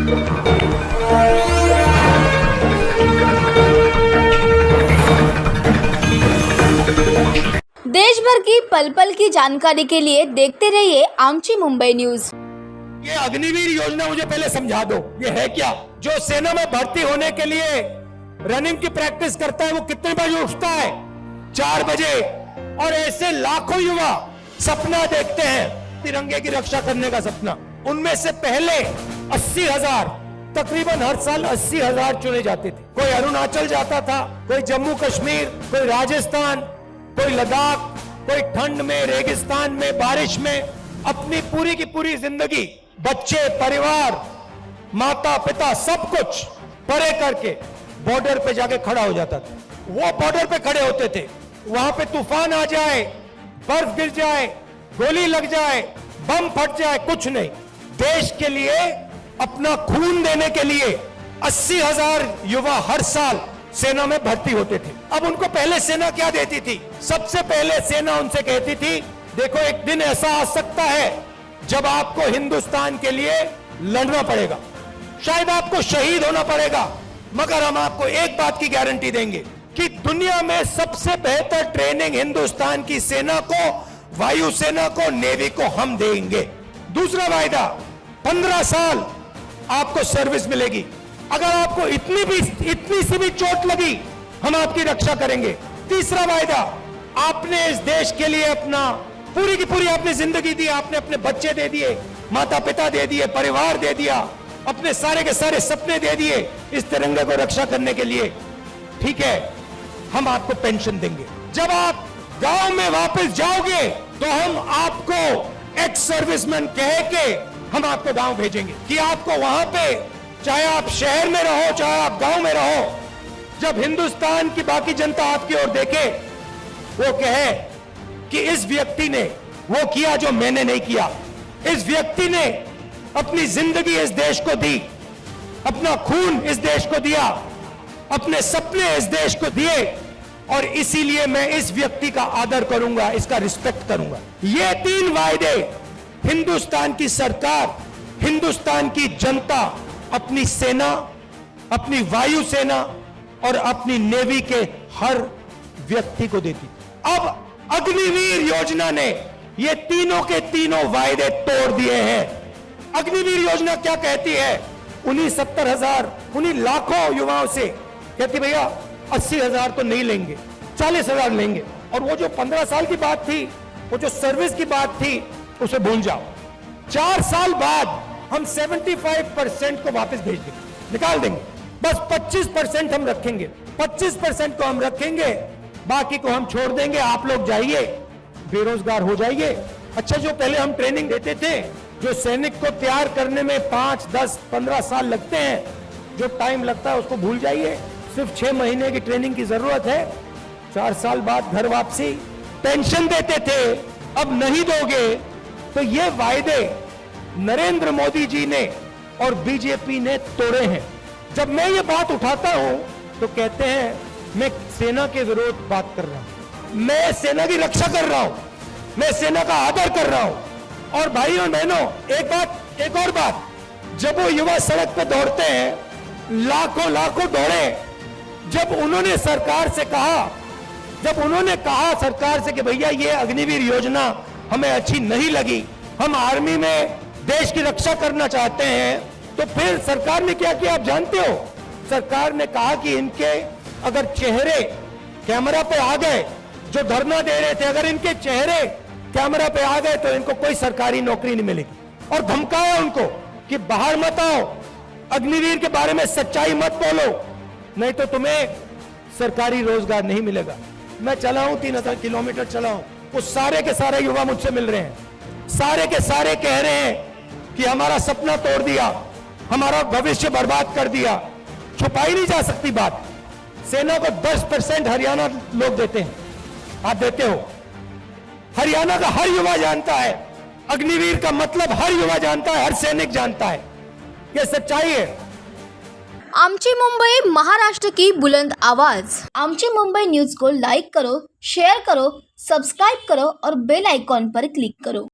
देश भर की पल पल की जानकारी के लिए देखते रहिए आमची मुंबई न्यूज। ये अग्निवीर योजना मुझे पहले समझा दो, ये है क्या? जो सेना में भर्ती होने के लिए रनिंग की प्रैक्टिस करता है वो कितने बजे उठता है? 4 बजे। और ऐसे लाखों युवा सपना देखते हैं तिरंगे की रक्षा करने का सपना। उनमें से पहले 80,000, तकरीबन हर साल 80,000 चुने जाते थे। कोई अरुणाचल जाता था, कोई जम्मू कश्मीर, कोई राजस्थान, कोई लद्दाख, कोई ठंड में, रेगिस्तान में, बारिश में अपनी पूरी की पूरी जिंदगी बच्चे, परिवार, माता पिता सब कुछ परे करके बॉर्डर पे जाके खड़ा हो जाता था। वो बॉर्डर पे खड़े होते थे, वहां पे तूफान आ जाए, बर्फ गिर जाए, गोली लग जाए, बम फट जाए, कुछ नहीं, देश के लिए अपना खून देने के लिए 80,000 युवा हर साल सेना में भर्ती होते थे। अब उनको पहले सेना क्या देती थी? सबसे पहले सेना उनसे कहती थी, देखो एक दिन ऐसा आ सकता है जब आपको हिंदुस्तान के लिए लड़ना पड़ेगा, शायद आपको शहीद होना पड़ेगा, मगर हम आपको एक बात की गारंटी देंगे कि दुनिया में सबसे बेहतर ट्रेनिंग हिंदुस्तान की सेना को, वायुसेना को, नेवी को हम देंगे। दूसरा वायदा, 15 साल आपको सर्विस मिलेगी। अगर आपको इतनी सी भी चोट लगी, हम आपकी रक्षा करेंगे। तीसरा वायदा, आपने इस देश के लिए अपना पूरी की पूरी आपने जिंदगी दी, आपने अपने बच्चे दे दिए, माता पिता दे दिए, परिवार दे दिया, अपने सारे के सारे सपने दे दिए इस तिरंगे को रक्षा करने के लिए। ठीक है, हम आपको पेंशन देंगे। जब आप गांव में वापस जाओगे तो हम आपको एक्स सर्विसमैन कह के हम आपको गांव भेजेंगे कि आपको वहां पे, चाहे आप शहर में रहो, चाहे आप गांव में रहो, जब हिंदुस्तान की बाकी जनता आपकी ओर देखे, वो कहे कि इस व्यक्ति ने वो किया जो मैंने नहीं किया, इस व्यक्ति ने अपनी जिंदगी इस देश को दी, अपना खून इस देश को दिया, अपने सपने इस देश को दिए, और इसीलिए मैं इस व्यक्ति का आदर करूंगा, इसका रिस्पेक्ट करूंगा। ये 3 वायदे हिंदुस्तान की सरकार, हिंदुस्तान की जनता अपनी सेना, अपनी वायुसेना और अपनी नेवी के हर व्यक्ति को देती। अब अग्निवीर योजना ने ये तीनों के तीनों वायदे तोड़ दिए हैं। अग्निवीर योजना क्या कहती है? उन्हीं 70,000, उन्हीं लाखों युवाओं से कहती, भैया 80,000 तो नहीं लेंगे, 40,000 लेंगे, और वो जो 15 साल की बात थी, वो जो सर्विस की बात थी, उसे भूल जाओ। 4 साल बाद हम 75% को वापस भेज देंगे, निकाल देंगे। बस 25% हम रखेंगे, 25% को हम रखेंगे, बाकी को हम छोड़ देंगे। आप लोग जाइए, बेरोजगार हो जाइए। अच्छा, जो पहले हम ट्रेनिंग देते थे, जो सैनिक को तैयार करने में 5, 10, 15 साल लगते हैं, जो टाइम लगता है उसको भूल जाइए। सिर्फ 6 महीने की ट्रेनिंग की जरूरत है, 4 साल बाद घर वापसी। पेंशन देते थे, अब नहीं दोगे। तो ये वायदे नरेंद्र मोदी जी ने और बीजेपी ने तोड़े हैं। जब मैं ये बात उठाता हूं तो कहते हैं मैं सेना के विरोध बात कर रहा हूं, मैं सेना की रक्षा कर रहा हूं, मैं सेना का आदर कर रहा हूं। और भाइयों और बहनों, एक और बात, जब वो युवा सड़क पे दौड़ते हैं, लाखों दौड़े, जब उन्होंने सरकार से कहा सरकार से कि भैया ये अग्निवीर योजना हमें अच्छी नहीं लगी, हम आर्मी में देश की रक्षा करना चाहते हैं, तो फिर सरकार ने क्या किया आप जानते हो? सरकार ने कहा कि इनके अगर चेहरे कैमरा पे आ गए, जो धरना दे रहे थे, अगर इनके चेहरे कैमरा पे आ गए तो इनको कोई सरकारी नौकरी नहीं मिलेगी। और धमकाया उनको कि बाहर मत आओ, अग्निवीर के बारे में सच्चाई मत बोलो, नहीं तो तुम्हें सरकारी रोजगार नहीं मिलेगा। मैं चला हूं, 3,000 किलोमीटर चला हूं, वो सारे के सारे युवा मुझसे मिल रहे हैं, सारे के सारे कह रहे हैं कि हमारा सपना तोड़ दिया, हमारा भविष्य बर्बाद कर दिया। छुपाई नहीं जा सकती बात। सेना को 10% हरियाणा लोग देते हैं, आप देते हो। हरियाणा का हर युवा जानता है, अग्निवीर का मतलब हर युवा जानता है, हर सैनिक जानता है, ये सच्चाई है। आमची मुंबई, महाराष्ट्र की बुलंद आवाज। आमची मुंबई न्यूज को लाइक करो, शेयर करो, सब्सक्राइब करो और बेल आइकॉन पर क्लिक करो।